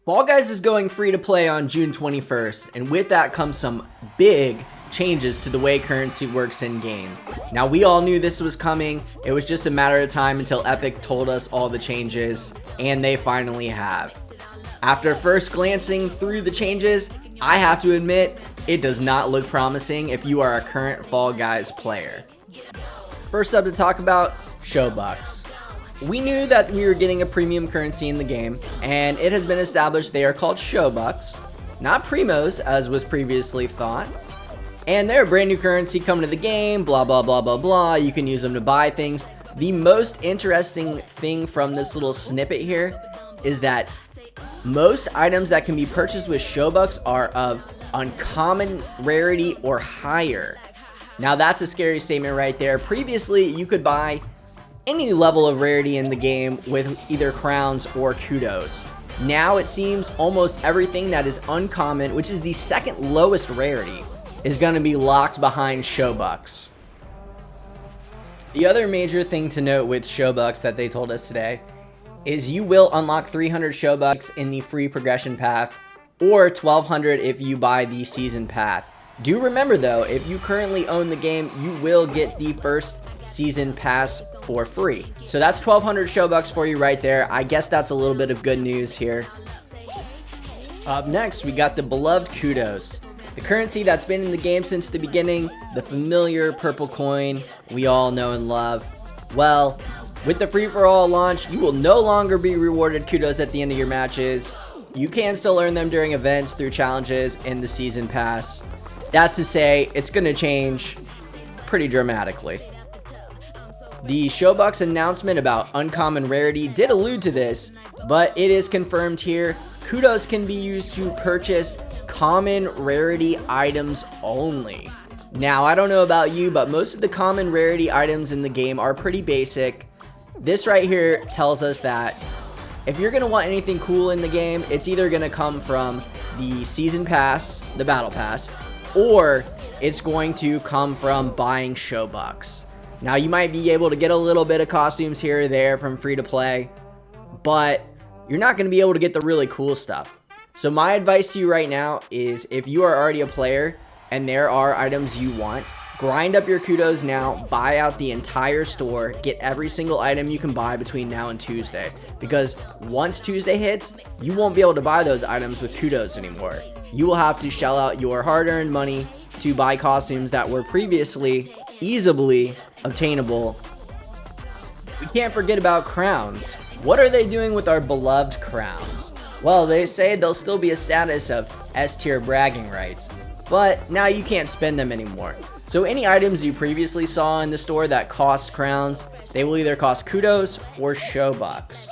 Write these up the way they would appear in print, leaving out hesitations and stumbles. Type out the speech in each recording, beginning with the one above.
Fall Guys is going free to play on June 21st, and with that comes some big changes to the way currency works in game. Now, we all knew this was coming. It was just a matter of time until Epic told us all the changes, and they finally have. After first glancing through the changes, I have to admit, it does not look promising if you are a current Fall Guys player. First up to talk about, Showbucks. We knew that we were getting a premium currency in the game, and it has been established they are called Showbucks, not primos as was previously thought. And they're a brand new currency coming to the game, blah blah blah blah blah. You can use them to buy things. The most interesting thing from this little snippet here is that most items that can be purchased with Showbucks are of uncommon rarity or higher. Now that's a scary statement right there. Previously, you could buy any level of rarity in the game with either crowns or kudos. Now it seems almost everything that is uncommon, which is the second lowest rarity, is going to be locked behind Showbucks. The other major thing to note with Showbucks that they told us today is you will unlock 300 Showbucks in the free progression path, or 1200 if you buy the season path. Do remember though, if you currently own the game, you will get the first season pass for free. So that's 1200 Showbucks for you right there. I guess that's a little bit of good news here. Up next, we got the beloved Kudos. The currency that's been in the game since the beginning, the familiar purple coin we all know and love. Well, with the free-for-all launch, you will no longer be rewarded Kudos at the end of your matches. You can still earn them during events through challenges and the season pass. That's to say, it's going to change pretty dramatically. The Showbucks announcement about uncommon rarity did allude to this, but it is confirmed here. Kudos can be used to purchase common rarity items only. Now, I don't know about you, but most of the common rarity items in the game are pretty basic. This right here tells us that if you're going to want anything cool in the game, it's either going to come from the season pass, the battle pass, or it's going to come from buying Showbucks. Now, you might be able to get a little bit of costumes here or there from free to play, but you're not going to be able to get the really cool stuff. So my advice to you right now is, if you are already a player and there are items you want, grind up your Kudos now, buy out the entire store, get every single item you can buy between now and Tuesday. Because once Tuesday hits, you won't be able to buy those items with Kudos anymore. You will have to shell out your hard-earned money to buy costumes that were previously easily obtainable. We can't forget about crowns. What are they doing with our beloved crowns? Well, they say they'll still be a status of S-tier bragging rights, but now you can't spend them anymore. So any items you previously saw in the store that cost crowns, they will either cost Kudos or Showbucks.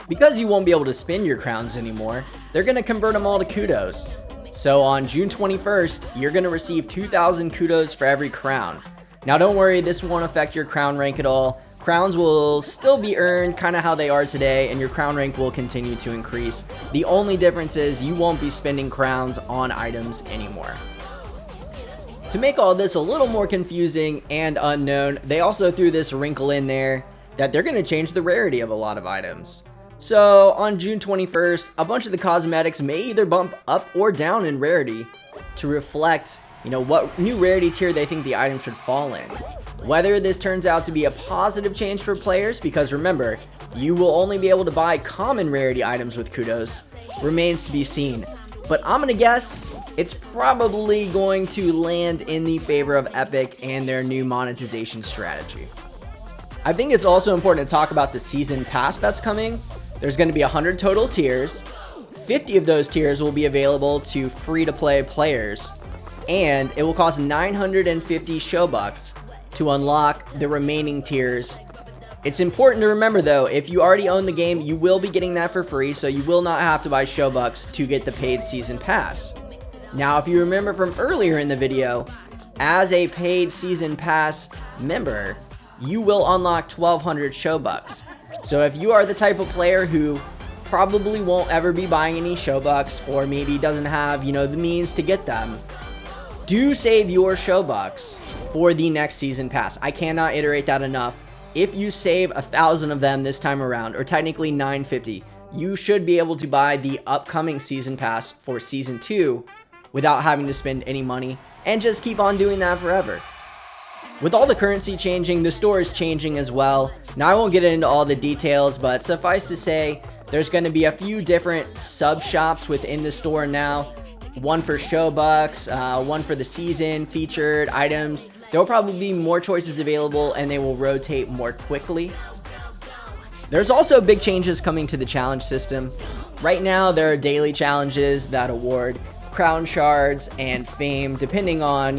Because you won't be able to spend your crowns anymore, they're going to convert them all to Kudos. So on June 21st, you're going to receive 2,000 Kudos for every crown. Now don't worry, this won't affect your crown rank at all. Crowns will still be earned kind of how they are today, and your crown rank will continue to increase. The only difference is you won't be spending crowns on items anymore. To make all this a little more confusing and unknown, they also threw this wrinkle in there that they're going to change the rarity of a lot of items. So on June 21st, a bunch of the cosmetics may either bump up or down in rarity to reflect, what new rarity tier they think the item should fall in. Whether this turns out to be a positive change for players, because remember, you will only be able to buy common rarity items with Kudos, remains to be seen. But I'm going to guess it's probably going to land in the favor of Epic and their new monetization strategy. I think it's also important to talk about the season pass that's coming. There's going to be 100 total tiers. 50 of those tiers will be available to free-to-play players, and it will cost 950 Showbucks to unlock the remaining tiers. It's important to remember though, if you already own the game, you will be getting that for free, so you will not have to buy Showbucks to get the paid season pass. Now, if you remember from earlier in the video, as a paid season pass member, you will unlock 1200 Showbucks. So if you are the type of player who probably won't ever be buying any Showbucks, or maybe doesn't have, the means to get them, do save your Showbucks for the next season pass. I cannot iterate that enough. If you save 1,000 of them this time around, or technically 950, you should be able to buy the upcoming season pass for season 2 without having to spend any money and just keep on doing that forever. With all the currency changing, the store is changing as well. Now I won't get into all the details, but suffice to say, there's going to be a few different sub shops within the store now. One for show bucks, one for the season, featured items. There will probably be more choices available and they will rotate more quickly. There's also big changes coming to the challenge system. Right now there are daily challenges that award crown shards and fame depending on,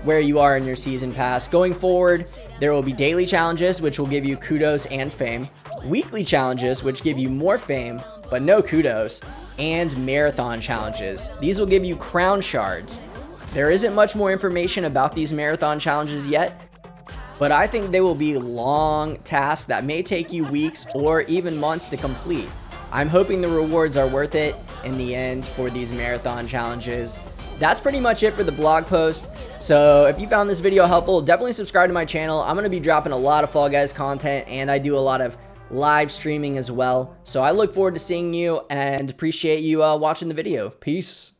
where you are in your season pass. Going forward, there will be daily challenges which will give you kudos and fame, weekly challenges which give you more fame but no kudos, and marathon challenges. These will give you crown shards. There isn't much more information about these marathon challenges yet, but I think they will be long tasks that may take you weeks or even months to complete. I'm hoping the rewards are worth it in the end for these marathon challenges. That's pretty much it for the blog post. So if you found this video helpful, definitely subscribe to my channel. I'm going to be dropping a lot of Fall Guys content, and I do a lot of live streaming as well. So I look forward to seeing you and appreciate you watching the video. Peace.